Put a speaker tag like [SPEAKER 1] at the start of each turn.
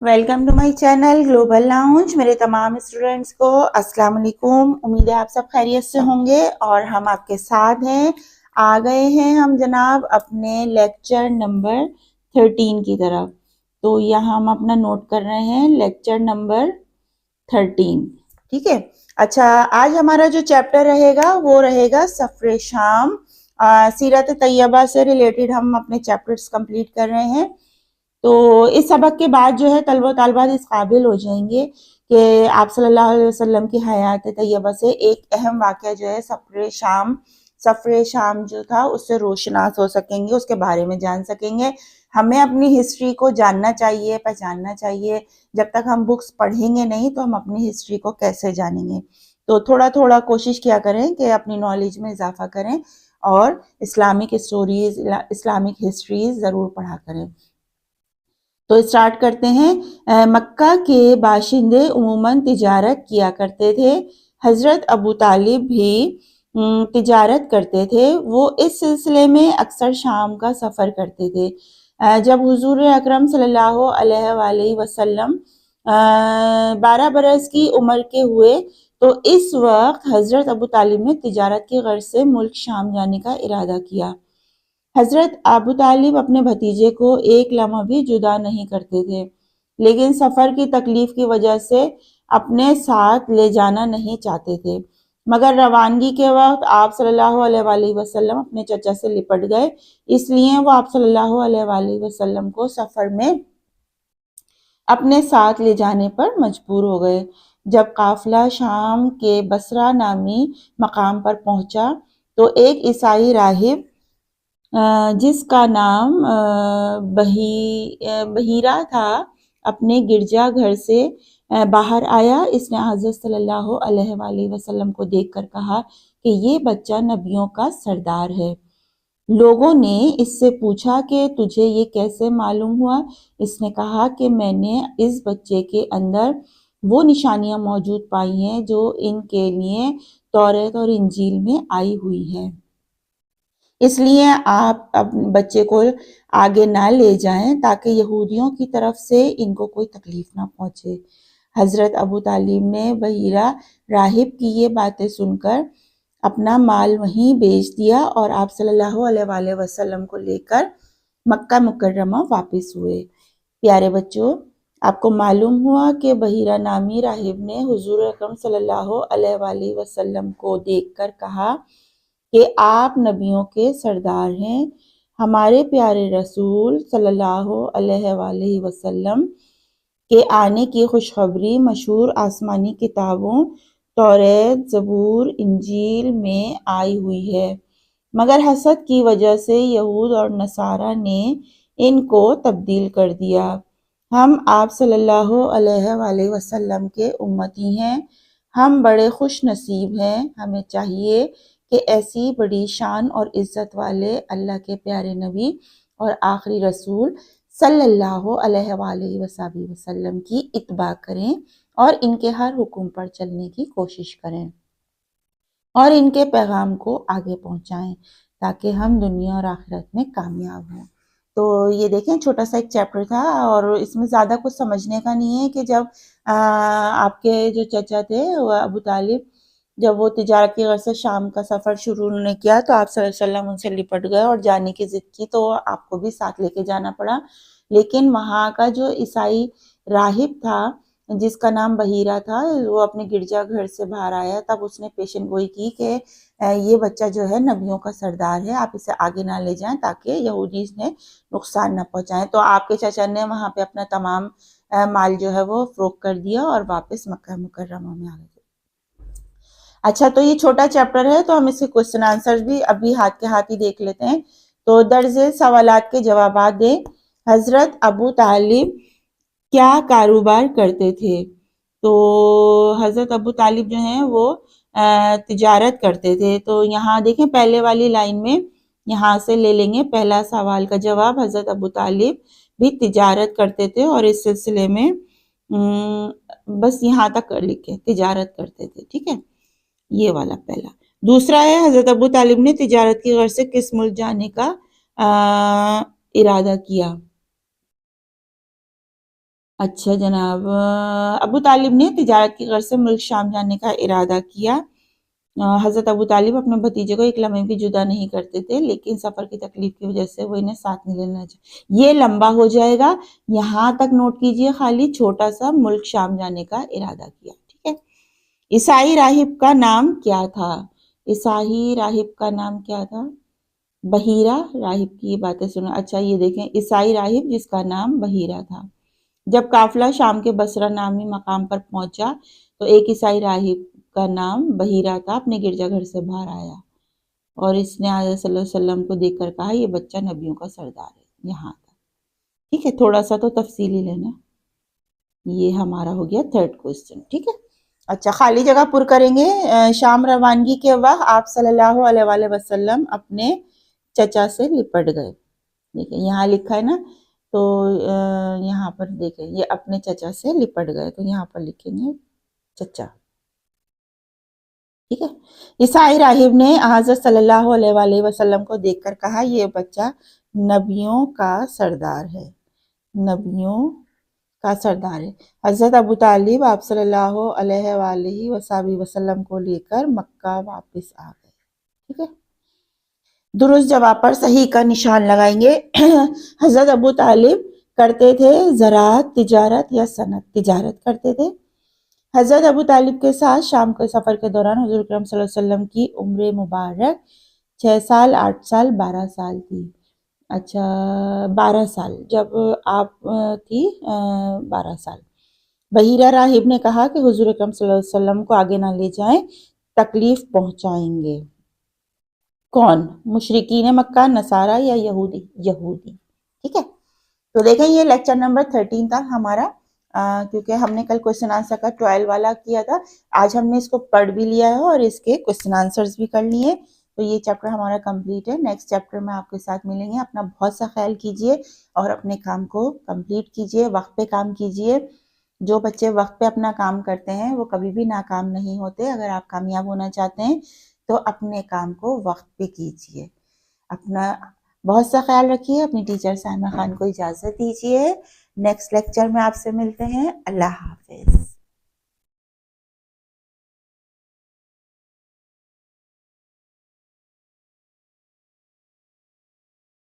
[SPEAKER 1] Welcome to my channel global lounge. मेरे तमाम students को अस्सलाम वालेकुम। उम्मीद है आप सब खैरियत से होंगे और हम आपके साथ हैं। आ गए हैं हम जनाब अपने लेक्चर नंबर 13 की तरफ। तो यहाँ हम अपना नोट कर रहे हैं लेक्चर नंबर 13। ठीक है। अच्छा, आज हमारा जो चैप्टर रहेगा वो रहेगा सफर शाम। सीरत तैयबा से रिलेटेड हम अपने चैप्टर्स कंप्लीट कर रहे हैं। तो इस सबक के बाद जो है तलबा तालिबात इस काबिल हो जाएंगे कि आप सल्लल्लाहु अलैहि वसल्लम की हयात तैयबा से एक अहम वाक़या जो है सफर शाम जो था उससे रोशनास हो सकेंगे, उसके बारे में जान सकेंगे। हमें अपनी हिस्ट्री को जानना चाहिए, पहचानना चाहिए। जब तक हम बुक्स पढ़ेंगे नहीं तो हम अपनी हिस्ट्री को कैसे जानेंगे। तो थोड़ा थोड़ा कोशिश किया करें कि अपनी नॉलेज में इजाफा करें और इस्लामिक स्टोरीज, इस्लामिक हिस्ट्रीज ज़रूर पढ़ा करें। तो स्टार्ट करते हैं। मक्का के बाशिंदे उमूमन तिजारत किया करते थे। हज़रत अबू तालिब भी तिजारत करते थे। वो इस सिलसिले में अक्सर शाम का सफ़र करते थे। जब हुजूर अकरम सल्लल्लाहु अलैहि वसल्लम 12 बरस की उम्र के हुए तो इस वक्त हज़रत अबू तालिब ने तिजारत की गर्ज से मुल्क शाम जाने का इरादा किया। हजरत अबू तालिब अपने भतीजे को एक लम्हा भी जुदा नहीं करते थे, लेकिन सफ़र की तकलीफ की वजह से अपने साथ ले जाना नहीं चाहते थे। मगर रवानगी के वक्त आप सल्लल्लाहु अलैहि वसल्लम अपने चचा से लिपट गए, इसलिए वो आप सल्लल्लाहु अलैहि वसल्लम को सफ़र में अपने साथ ले जाने पर मजबूर हो गए। जब काफिला शाम के बसरा नामी मकाम पर पहुंचा तो एक ईसाई राहिब जिसका नाम बहीरा था, अपने गिरजा घर से बाहर आया। इसने हज़रत सल्लल्लाहु अलैहि वसल्लम को देखकर कहा कि ये बच्चा नबियों का सरदार है। लोगों ने इससे पूछा कि तुझे ये कैसे मालूम हुआ? इसने कहा कि मैंने इस बच्चे के अंदर वो निशानियां मौजूद पाई हैं जो इनके लिए तौरात और इंजील में आई हुई है, इसलिए आप अपने बच्चे को आगे ना ले जाएं ताकि यहूदियों की तरफ से इनको कोई तकलीफ ना पहुंचे। हजरत अबू तालिब ने बहीरा राहिब की ये बातें सुनकर अपना माल वहीं बेच दिया और आप सल्लल्लाहु अलैहि वसल्लम को लेकर मक्का मुकर्रमा वापस हुए। प्यारे बच्चों, आपको मालूम हुआ कि बहीरा नामी राहिब ने हुजूर अकरम सल्लल्लाहु अलैहि वसल्लम को देखकर कहा कि आप नबियों के सरदार हैं। हमारे प्यारे रसूल सल्लल्लाहु अलैहि वसल्लम के आने की खुशखबरी मशहूर आसमानी किताबों तौरात, ज़बूर, इंजील में आई हुई है, मगर हसद की वजह से यहूद और नसारा ने इनको तब्दील कर दिया। हम आप सल्लल्लाहु अलैहि वसल्लम के उम्मती हैं। हम बड़े खुश नसीब हैं। हमें चाहिए कि ऐसी बड़ी शान और इज़्ज़त वाले अल्लाह के प्यारे नबी और आखिरी रसूल सल्लल्लाहु अलैहि वसल्लम की इत्बा करें और इनके हर हुक्म पर चलने की कोशिश करें और इनके पैगाम को आगे पहुंचाएं ताकि हम दुनिया और आखिरत में कामयाब हों। तो ये देखें, छोटा सा एक चैप्टर था और इसमें ज़्यादा कुछ समझने का नहीं है कि जब आपके जो चचा थे अबू तालिब, जब वो तिजारत की गर्ज से शाम का सफ़र शुरू उन्होंने किया तो आप सल्लल्लाहु अलैहि वसल्लम उनसे लिपट गए और जाने की ज़िद की तो आपको भी साथ लेके जाना पड़ा। लेकिन वहाँ का जो ईसाई राहिब था जिसका नाम बहीरा था, वो अपने गिरजा घर से बाहर आया, तब उसने पेशन गोई की कि ये बच्चा जो है नबियों का सरदार है, आप इसे आगे ना ले जाएं ताकि यहूदी इसने नुकसान ना पहुंचाएं। तो आपके चाचा ने वहाँ पे अपना तमाम माल जो है वो फरोख्त कर दिया और वापस मक्का मुकर्रमा में आ गए। अच्छा, तो ये छोटा चैप्टर है तो हम इसके क्वेश्चन आंसर भी अभी हाथ के हाथ ही देख लेते हैं। तो दर्ज सवालात के जवाब दें। हजरत अबू तालिब क्या कारोबार करते थे? तो हजरत अबू तालिब जो हैं वो तिजारत करते थे। तो यहाँ देखें पहले वाली लाइन में यहाँ से ले लेंगे पहला सवाल का जवाब। हजरत अबू तालिब भी तिजारत करते थे और इस सिलसिले में बस यहाँ तक लिखे तिजारत करते थे। ठीक है, ये वाला पहला। दूसरा है हजरत अबू तालिब ने तिजारत की गर्ज से किस मुल्क जाने का इरादा किया? اچھا جناب، ابو طالب نے تجارت کی غرض سے ملک شام جانے کا ارادہ کیا۔ حضرت ابو طالب اپنے بھتیجے کو ایک لمحے بھی جدا نہیں کرتے تھے، لیکن سفر کی تکلیف کی وجہ سے وہ انہیں ساتھ نہیں لینا چاہتے۔ یہ لمبا ہو جائے گا، یہاں تک نوٹ کیجئے، خالی چھوٹا سا ملک شام جانے کا ارادہ کیا، ٹھیک ہے۔ عیسائی راہب کا نام کیا تھا؟ عیسائی راہب کا نام کیا تھا؟ بحیرہ راہب کی یہ باتیں سنو۔ اچھا یہ دیکھیں، عیسائی راہب جس کا نام بحیرہ تھا۔ جب قافلہ شام کے بصرہ نامی مقام پر پہنچا تو ایک عیسائی راہب کا نام بحیرہ تھا اپنے گرجا گھر سے باہر آیا اور اس نے حضرت صلی اللہ علیہ وسلم کو دیکھ کر کہا یہ بچہ نبیوں کا سردار ہے۔ یہاں تک ٹھیک ہے، تھوڑا سا تو تفصیلی لینا۔ یہ ہمارا ہو گیا تھرڈ کوسچن، ٹھیک ہے۔ اچھا خالی جگہ پر کریں گے۔ شام روانگی کے وقت آپ صلی اللہ علیہ وآلہ وسلم اپنے چچا سے لپٹ گئے۔ دیکھیں یہاں لکھا ہے نا، تو یہاں پر دیکھیں یہ اپنے چچا سے لپٹ گئے، تو یہاں پر لکھیں گے چچا، ٹھیک ہے۔ عیسائی راہب نے حضرت صلی اللہ علیہ وآلہ وسلم کو دیکھ کر کہا یہ بچہ نبیوں کا سردار ہے، نبیوں کا سردار ہے۔ حضرت ابو طالب آپ صلی اللہ علیہ وآلہ وسلم کو لے کر مکہ واپس آ گئے، ٹھیک ہے۔ درست جواب پر صحیح کا نشان لگائیں گے۔ حضرت ابو طالب کرتے تھے زراعت، تجارت یا صنعت؟ تجارت کرتے تھے۔ حضرت ابو طالب کے ساتھ شام کے سفر کے دوران حضور اکرم صلی اللہ علیہ وسلم کی عمر مبارک 6 سال، 8 سال، 12 سال تھی۔ اچھا 12 سال، جب آپ تھی 12 سال۔ بحیرہ راہب نے کہا کہ حضور اکرم صلی اللہ علیہ وسلم کو آگے نہ لے جائیں، تکلیف پہنچائیں گے۔ کون؟ مشرکین مکہ، نصارہ یا یہودی؟ یہودی، ٹھیک ہے۔ تو دیکھیں یہ لیکچر نمبر 13 تھا ہمارا، کیونکہ ہم نے کل کوسچن آنسر کا 12 والا کیا تھا، آج ہم نے اس کو پڑھ بھی لیا ہے اور اس کے کوسچن آنسرز بھی کر لیے، تو یہ چیپٹر ہمارا کمپلیٹ ہے۔ نیکسٹ چیپٹر میں آپ کے ساتھ ملیں گے۔ اپنا بہت سا خیال کیجئے اور اپنے کام کو کمپلیٹ کیجئے، وقت پہ کام کیجئے۔ جو بچے وقت پہ اپنا کام کرتے ہیں وہ کبھی بھی ناکام نہیں ہوتے۔ اگر آپ کامیاب ہونا چاہتے ہیں تو اپنے کام کو وقت پہ کیجئے۔ اپنا بہت سا خیال رکھیے۔ اپنی ٹیچر سائمہ خان کو اجازت دیجیے۔ نیکسٹ لیکچر میں آپ سے ملتے ہیں۔ اللہ حافظ۔